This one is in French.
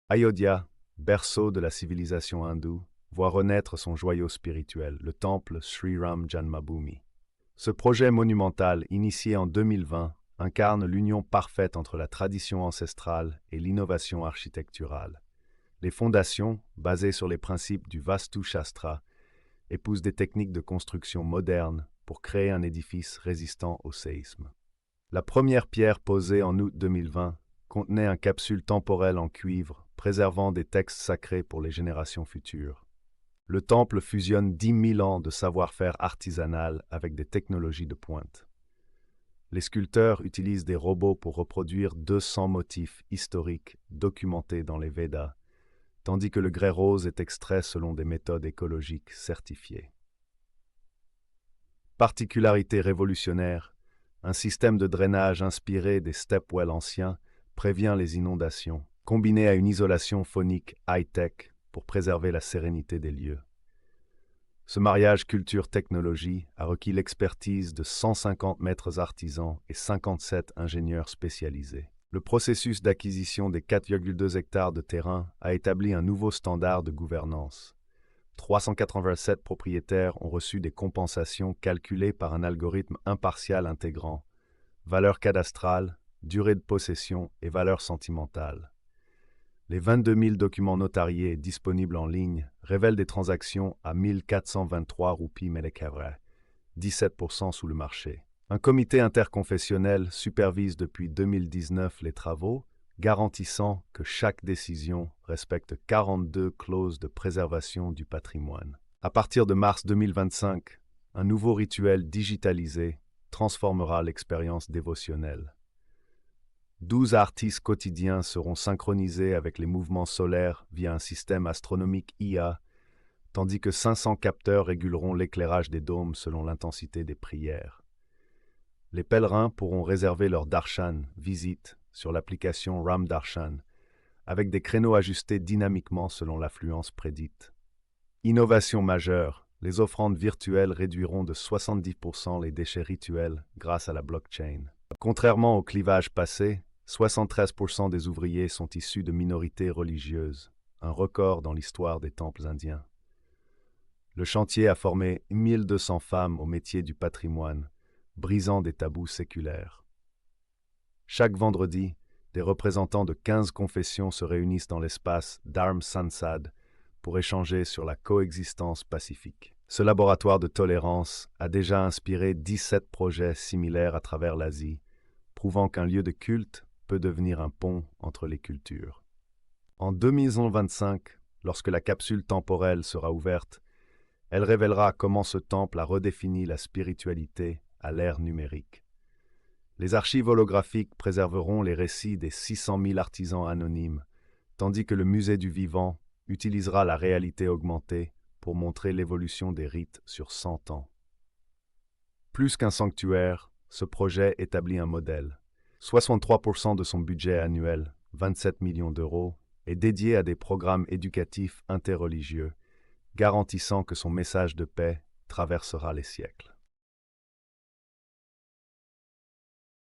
Ayodhya, berceau de la civilisation hindoue, voit renaître son joyau spirituel, le temple Sri Ram Janmabhoomi. Ce projet monumental, initié en 2020, incarne l'union parfaite entre la tradition ancestrale et l'innovation architecturale. Les fondations, basées sur les principes du Vastu Shastra, épousent des techniques de construction modernes pour créer un édifice résistant au séisme. La première pierre posée en août 2020 contenait un capsule temporelle en cuivre, préservant des textes sacrés pour les générations futures. Le temple fusionne 10 000 ans de savoir-faire artisanal avec des technologies de pointe. Les sculpteurs utilisent des robots pour reproduire 200 motifs historiques documentés dans les Védas, tandis que le grès rose est extrait selon des méthodes écologiques certifiées. Particularité révolutionnaire, un système de drainage inspiré des stepwells anciens prévient les inondations, combiné à une isolation phonique high-tech pour préserver la sérénité des lieux. Ce mariage culture-technologie a requis l'expertise de 150 maîtres artisans et 57 ingénieurs spécialisés. Le processus d'acquisition des 4,2 hectares de terrain a établi un nouveau standard de gouvernance. 387 propriétaires ont reçu des compensations calculées par un algorithme impartial intégrant valeur cadastrale, durée de possession et valeur sentimentale. Les 22 000 documents notariés disponibles en ligne révèlent des transactions à 1423 roupies Melekhavre, 17% sous le marché. Un comité interconfessionnel supervise depuis 2019 les travaux, garantissant que chaque décision respecte 42 clauses de préservation du patrimoine. À partir de mars 2025, un nouveau rituel digitalisé transformera l'expérience dévotionnelle. 12 artistes quotidiens seront synchronisés avec les mouvements solaires via un système astronomique IA, tandis que 500 capteurs réguleront l'éclairage des dômes selon l'intensité des prières. Les pèlerins pourront réserver leur darshan, visite, sur l'application Ram Darshan, avec des créneaux ajustés dynamiquement selon l'affluence prédite. Innovation majeure, les offrandes virtuelles réduiront de 70% les déchets rituels grâce à la blockchain. Contrairement au clivage passé, 73% des ouvriers sont issus de minorités religieuses, un record dans l'histoire des temples indiens. Le chantier a formé 1200 femmes au métier du patrimoine, brisant des tabous séculaires. Chaque vendredi, des représentants de 15 confessions se réunissent dans l'espace Dharm Sansad pour échanger sur la coexistence pacifique. Ce laboratoire de tolérance a déjà inspiré 17 projets similaires à travers l'Asie, prouvant qu'un lieu de culte peut devenir un pont entre les cultures. En 2025, lorsque la capsule temporelle sera ouverte, elle révélera comment ce temple a redéfini la spiritualité à l'ère numérique. Les archives holographiques préserveront les récits des 600 000 artisans anonymes, tandis que le musée du vivant utilisera la réalité augmentée pour montrer l'évolution des rites sur 100 ans. Plus qu'un sanctuaire, ce projet établit un modèle. 63% de son budget annuel, 27 millions d'euros, est dédié à des programmes éducatifs interreligieux, garantissant que son message de paix traversera les siècles.